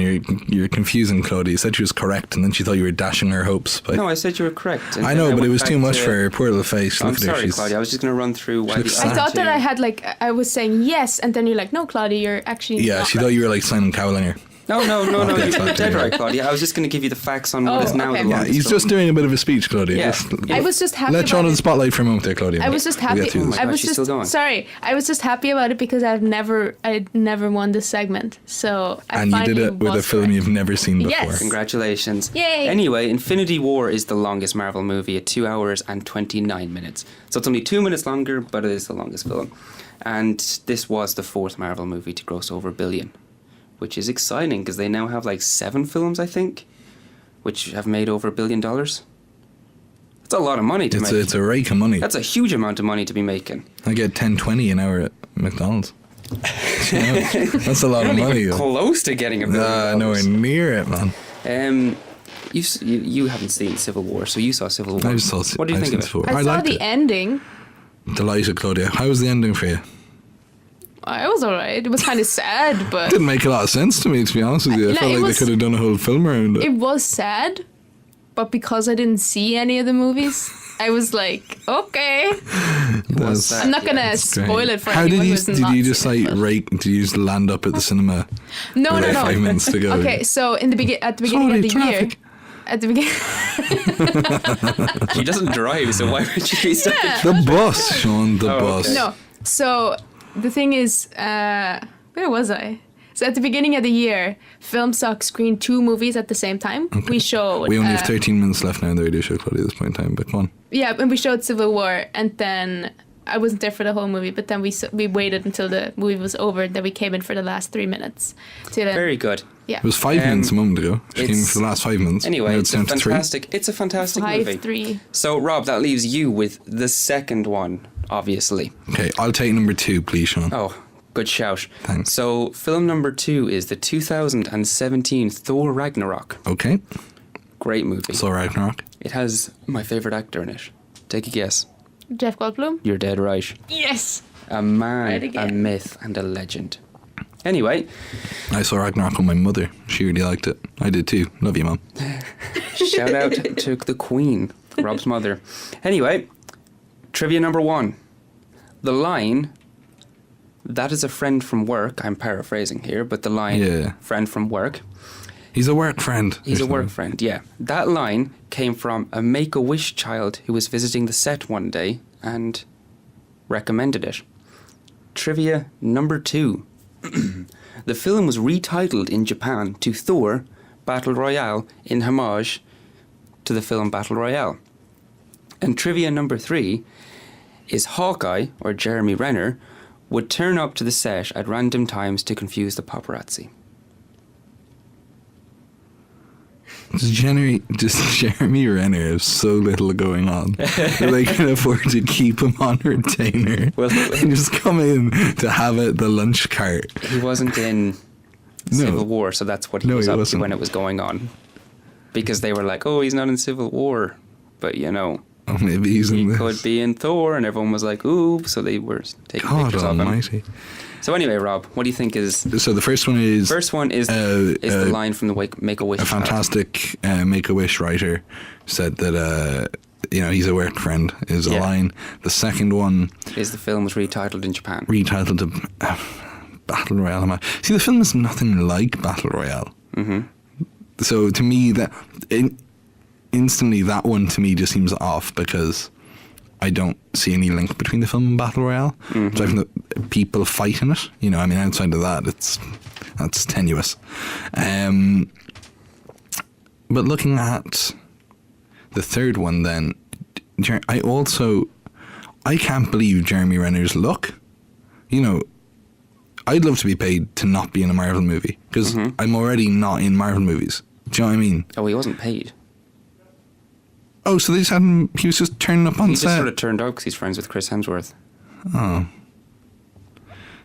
You're confusing Claudia. You said she was correct, and then she thought you were dashing her hopes. By, No, I said you were correct. and I then know, but went it was back too much to- for her poor little face. I'm Look at her. sorry, She's, Claudia. I was just going to run through why the looks I other thought that two- I had like I was saying yes, and then you're like, no, Claudia, you're actually yeah, not she right. thought you were like Simon Cowlinger. No, Okay, you're fine. dead right, Claudia. I was just going to give you the facts on what Oh, is now okay. the Yeah, longest he's film. just doing a bit of a speech, Claudia. Yeah. Just I was just happy. let Sean about on the it. spotlight for a moment there, Claudia. I was just We'll happy. get through this. my I God, was she's just still going. sorry. I was just happy about it because I'd never won this segment. So I And you finally did it with a was film correct. you've never seen before. Yes. Congratulations. Yay. Anyway, Infinity War is the longest Marvel movie at 2 hours and 29 minutes. So it's only 2 minutes longer, but it is the longest film. And this was the fourth Marvel movie to gross over $1 billion, which is exciting because they now have like 7 films, I think, which have made over $1 billion. That's a lot of money to make. It's a rake of money. That's a huge amount of money to be making. I get $10.20 an hour at McDonald's. You know, that's a lot You're of not money. even close to getting $1 billion. Nowhere near it, man. You haven't seen Civil War, so you saw Civil War. I just saw. What do you I've think of it? seen Civil War. I saw liked the it. ending. Delighted, Claudia. How was the ending for you? It was alright. It was kind of sad, but Didn't make a lot of sense to me, to be honest with you. I No, felt it like was- they could have done a whole film around it. it was sad. But because I didn't see any of the movies, I was like, okay. Was That's- I'm not gonna That's great. spoil it for How anyone did you? who's Did not you just seen like it, but- rake? Did you just land up at the cinema? No, with no, like no. 5 minutes to go. Okay, so at the beginning of the traffic. year, at the beginning. She doesn't drive, so why would she be stuck? The bus, Sean. The Oh, bus. okay. No. So the thing is, where was I? So at the beginning of the year, FilmSock screened 2 movies at the same time. We showed. We only have 13 minutes left now in the radio show, Claudia, at this point in time. But come on. Yeah, and we showed Civil War, and then I wasn't there for the whole movie. But then we waited until the movie was over, and then we came in for the last 3 minutes. To then, Very good. yeah. It was 5 minutes a moment ago. She came in it's- for the last 5 minutes. Anyway, Now it's down to 3. a fantastic movie. 5-3. So, Rob, that leaves you with the second one, obviously. Okay, I'll take number 2, please, Sean. Oh, good shout. Thanks. So, film number 2 is the 2017 Thor Ragnarok. Okay, Great movie. so Ragnarok. It has my favourite actor in it. Take a guess. Jeff Goldblum. You're dead right. Yes. A man, Right a again. myth, and a legend. Anyway, I saw Ragnarok with my mother. She really liked it. I did too. Love you, Mum. shout out to the Queen, Rob's mother. Anyway, trivia number 1. The line, that is a friend from work, I'm paraphrasing here, but the line, Yeah. friend from work, He's a work friend. he's a work friend, yeah. That line came from a Make-A-Wish child who was visiting the set one day and recommended it. Trivia number 2. The film was retitled in Japan to Thor Battle Royale in homage to the film Battle Royale. And trivia number 3 is Hawkeye, or Jeremy Renner, would turn up to the set at random times to confuse the paparazzi. Does Jeremy Renner have so little going on that they can afford to keep him on retainer Well, and just come in to have it the lunch cart? he wasn't in No. Civil War, so that's what he No, was he up wasn't. to when it was going on. Because they were like, oh, he's not in Civil War. But, you know, Oh, maybe he's he in could this. be in Thor, and everyone was like, ooh, so they were taking God pictures of him. almighty. So anyway, Rob, what do you think is... So the first one is First one is the line from the Make-A-Wish a child. fantastic Make-A-Wish writer said that, he's a work friend is a Yeah. line. The second one Is the film was retitled in Japan. retitled to Battle Royale. See, the film is nothing like Battle Royale. Mm-hmm. So to me, instantly that one to me just seems off because I don't see any link between the film and Battle Royale. Mm-hmm. Aside from the people fighting it, outside of that, that's tenuous. But looking at the third one, then I can't believe Jeremy Renner's look. I'd love to be paid to not be in a Marvel movie because I'm already not in Marvel movies. Do you know what I mean? Oh, he wasn't paid. Oh, so they just had him. He was just turning up on He just set. sort of turned out because he's friends with Chris Hemsworth. Oh,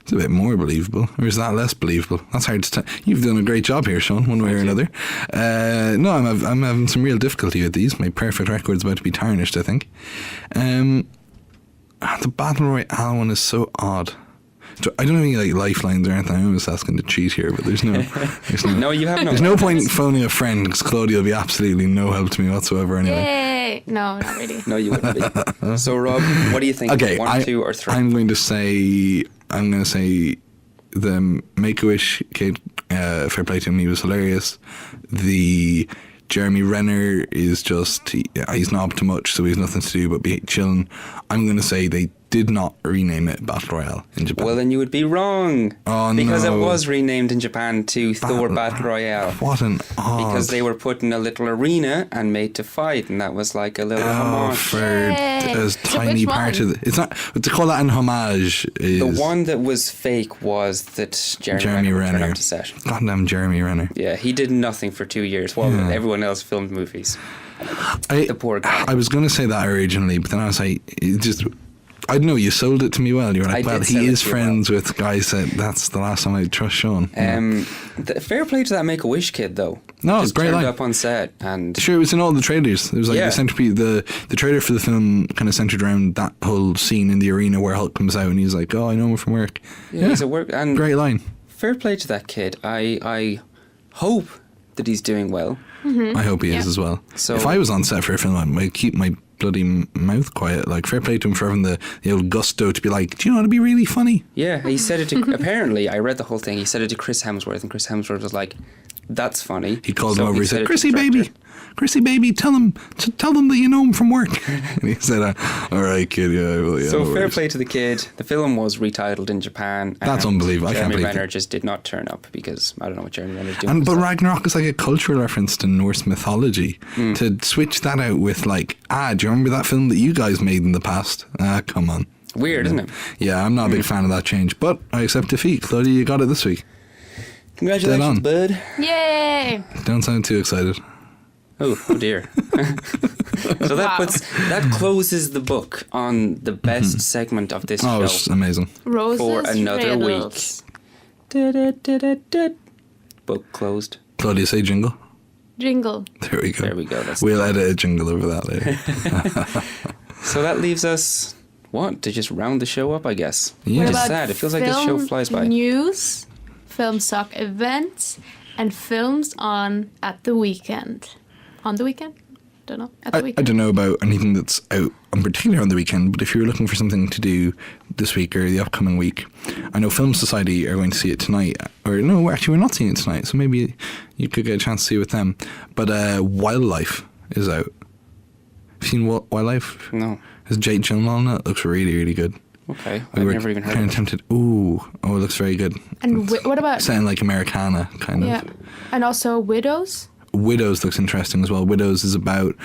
It's a bit more believable, or is that less believable? That's hard to tell. You've done a great job here, Seán, one way or another. No, I'm having some real difficulty with these. My perfect record's about to be tarnished, I think. The Battle Royale one is so odd. I don't have any like lifelines or anything. I'm just asking to cheat here, but there's no. No, you have no. There's no point in phoning a friend because Claudia will be absolutely no help to me whatsoever. Anyway. Yay! No, not really. No, you wouldn't be. So, Rob, what do you think? Okay, 1, 2, or 3? I'm going to say the Make-A-Wish kid. Fair play to him. He was hilarious. The Jeremy Renner is just he's not up to much, so he's nothing to do but be chilling. I'm going to say they did not rename it Battle Royale in Japan. Well, then you would be wrong. Oh, because no. it was renamed in Japan to Thor Battle Royale. What an odd. Because they were put in a little arena and made to fight, and that was like a little homage. For a So tiny which part one? of it. It's not, but to call that an homage is... The one that was fake was that Jeremy Renner turned up to set. Goddamn Jeremy Renner. Yeah, he did nothing for 2 years while everyone else filmed movies. The poor guy. I was going to say that originally, but then I was like, I don't know, you sold it to me well. You were like, well, he is friends with guys that's the last time I trust Seán. Fair play to that Make-A-Wish kid, though. No, it's just great turned line. up on set and... Sure, it was in all the trailers. It was like Yeah. the centerpiece. The trailer for the film kind of centered around that whole scene in the arena where Hulk comes out and he's like, oh, I know him from work. Yeah, he's at work. And great line. fair play to that kid. I hope that he's doing well. I hope he is as well. So- if I was on set for a film, I might keep my bloody mouth quiet. Like, fair play to him for having the old gusto to be like, do you know how to be really funny? Yeah, he said it to... Apparently, I read the whole thing. He said it to Chris Hemsworth, and Chris Hemsworth was like, that's funny. He called him over. He said, it to "Chrissy, the director. baby, Chrissy, baby, tell them that you know him from work." And he said, "All right, kid. Yeah, well, yeah." So no fair worries." play to the kid. The film was retitled in Japan. That's and unbelievable. I can't Jeremy believe Renner it. just did not turn up because I don't know what Jeremy Renner's doing. But Ragnarok is like a cultural reference to Norse mythology. To switch that out with like, do you remember that film that you guys made in the past? Come on. Weird, isn't it? Yeah, I'm not a big fan of that change, but I accept defeat. Claudia, you got it this week. Congratulations, Dead bud. Yay! Don't sound too excited. Oh dear. So that closes the book on the best segment of this Oh, show it's amazing. Roses, for another riddles. week. Book closed. Claudia, say jingle. Jingle. There we go. There we go. That's We'll edit a jingle over that later. So that leaves us to just round the show up, I guess. Yeah. What Which is about sad. It feels like this show film flies by. News, film stock events, and films on at the weekend. On the weekend? Don't know. At the I weekend. don't know about anything that's out in particular on the weekend, but if you're looking for something to do this week or the upcoming week, I know Film Society are going to see it tonight. Or no, actually we're not seeing it tonight, so maybe you could get a chance to see it with them. But Wildlife is out. Have you seen Wildlife? No. Has Jake Gyllenhaal in it? It looks really, really good. Okay. We I've were never even heard kind of of it. tempted. Oh, it looks very good. And what about... Set in like Americana, kind of. Yeah. And also Widows? Widows looks interesting as well. Widows is about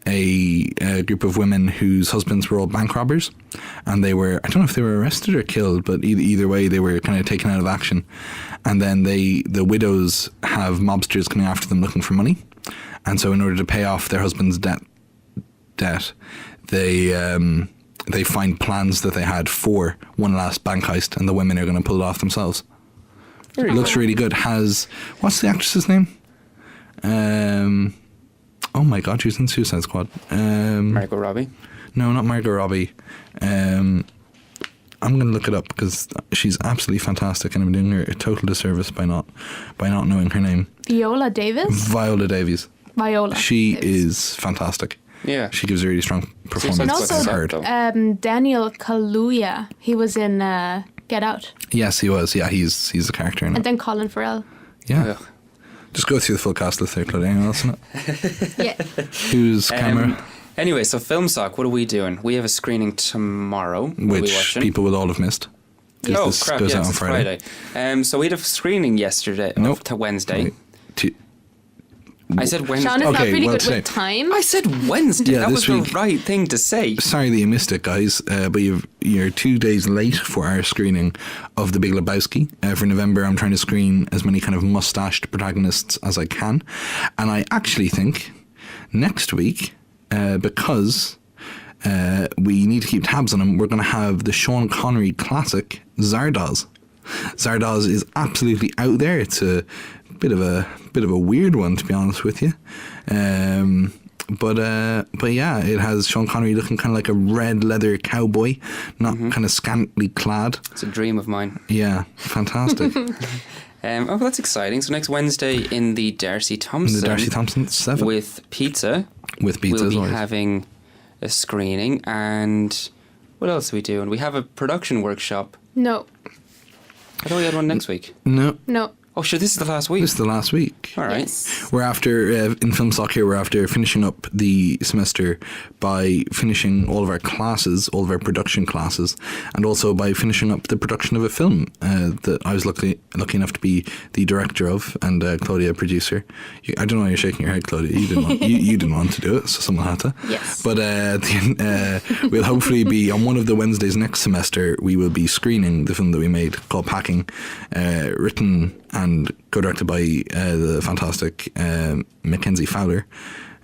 a group of women whose husbands were all bank robbers, and they were, I don't know if they were arrested or killed, but either way they were kind of taken out of action. And then the widows have mobsters coming after them looking for money, and so in order to pay off their husband's debt, they find plans that they had for one last bank heist, and the women are going to pull it off themselves. It looks really good. What's the actress's name? Oh my god, she was in Suicide Squad. Margot Robbie. No, not Margot Robbie. I'm going to look it up because she's absolutely fantastic, and I'm doing her a total disservice by not knowing her name. Viola Davis? Viola Davis. Viola. She Davis. is fantastic. Yeah. She gives a really strong performance. And That's also, what's up, though. Daniel Kaluuya. He was in Get Out. Yes, he was. Yeah, he's a character in it. And then Colin Farrell. Yeah. Ugh. Just go through the full cast list there, Claudia. Anyone else in it? Yeah. Who's camera? Anyway, so Film Sock, what are we doing? We have a screening tomorrow. What are we Which watching? people will all have missed. 'Cause Oh, this crap, goes yes, out on it's Friday. Friday. So we had a screening yesterday, Nope. to Wednesday. Wait, two- I said Wednesday. Sean is not Okay, really well, good with say- time. I said Wednesday. Yeah, that was this the week. right thing to say. Sorry that you missed it, guys, but you're 2 days late for our screening of The Big Lebowski. For November, I'm trying to screen as many kind of mustached protagonists as I can. And I actually think next week, because we need to keep tabs on them, we're going to have the Sean Connery classic, Zardoz. Zardoz is absolutely out there. It's a bit of a weird one, to be honest with you. But yeah, it has Sean Connery looking kind of like a red leather cowboy, not kind of scantily clad. It's a dream of mine. Yeah, fantastic. Well, that's exciting. So next Wednesday in the Darcy Thompson 7 with pizza. With pizza, we'll be always. having a screening, and what else are we doing? We have a production workshop. No. I thought we had one next week. No. Oh, sure, this is the last week. This is the last week. All right. Yes. We're after, in Film Stock here, we're after finishing up the semester by finishing all of our classes, all of our production classes, and also by finishing up the production of a film that I was lucky enough to be the director of, and Claudia, producer. I don't know why you're shaking your head, Claudia. You didn't want, you didn't want to do it, so someone had to. Yes. But we'll hopefully be, on one of the Wednesdays next semester, we will be screening the film that we made called Packing, written and co-directed by the fantastic Mackenzie Fowler.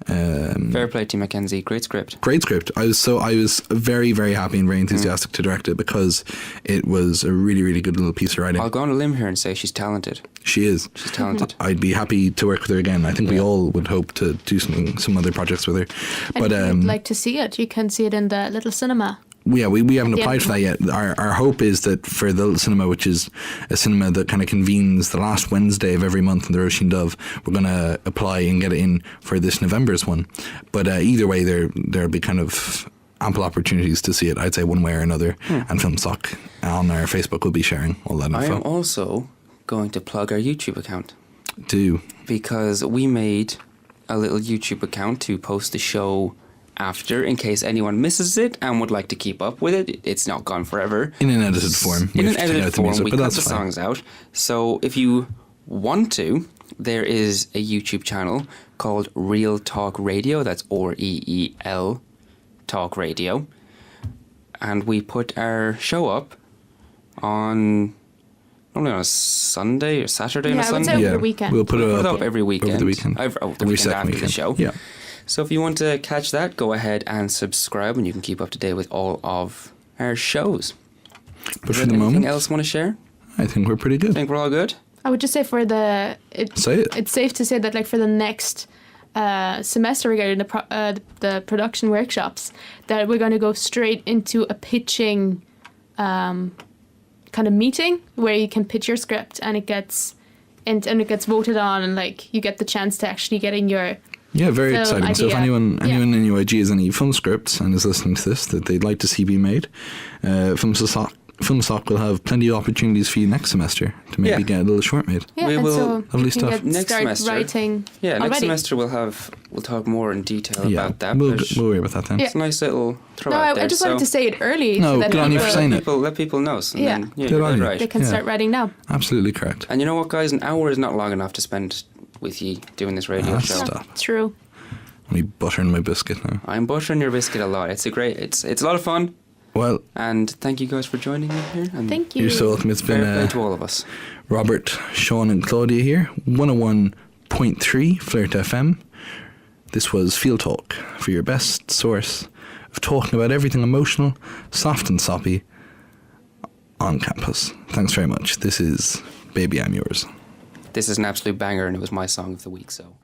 Fair play to Mackenzie. Great script. Great script. I was very, very happy and very enthusiastic to direct it because it was a really, really good little piece of writing. I'll go on a limb here and say she's talented. She is. She's talented. I'd be happy to work with her again. I think we all would hope to do some other projects with her. And But if you'd like to see it, you can see it in the little cinema. yeah, we haven't Yeah. applied for that yet. Our hope is that for the Little Cinema, which is a cinema that kind of convenes the last Wednesday of every month in the Roisin Dove, we're going to apply and get it in for this November's one. But either way, there'll be kind of ample opportunities to see it, I'd say, one way or another. And Film Stock on our Facebook will be sharing all that I info. am also going to plug our YouTube account Do. because we made a little YouTube account to post the show after, in case anyone misses it and would like to keep up with it. It's not gone forever. In an edited form. In We an have to take edited out the form, music, we but cut that's the fine. songs out. So if you want to, there is a YouTube channel called Real Talk Radio. That's REEL Talk Radio. And we put our show up on normally on a Sunday or Saturday Yeah, on a I would Sunday. say over the weekend. We'll put it Put it up up every weekend. Over the weekend. The Every weekend second after weekend. the show. Yeah. So if you want to catch that, go ahead and subscribe, and you can keep up to date with all of our shows. But Is for there the anything moment, else you want to share? I think we're pretty I good. think we're all good. I would just say for Say it. it's safe to say that like for the next semester regarding the production workshops, that we're going to go straight into a pitching kind of meeting where you can pitch your script and it gets voted on, and like you get the chance to actually get in your Yeah, very film exciting. So if idea. anyone Yeah. in UIG has any film scripts and is listening to this that they'd like to see be made, Film Stock will have plenty of opportunities for you next semester to maybe Yeah. get a little short made. Yeah, We and will- so Lovely you stuff. can Next start semester. writing Yeah, next already. semester we'll talk more in detail about that. we'll but worry about that then. Yeah. it's a nice little throw No, out there. I just wanted to say it early. No, so that good on you for people- saying it. Let people know. So Yeah. then, Good you're on you. right. They can Yeah. start writing now. Absolutely correct. And you know what, guys? An hour is not long enough to spend with you doing this radio Ah, show. stop. True. I'm buttering my biscuit now. I'm buttering your biscuit a lot. It's a lot of fun. Well, And thank you guys for joining me here. And Thank you. you're so welcome. It's fair play been to all of us. Robert, Seán and Claudia here, 101.3 Flirt FM. This was Field Talk, for your best source of talking about everything emotional, soft and soppy on campus. Thanks very much. This is Baby I'm Yours. This is an absolute banger, and it was my song of the week, so...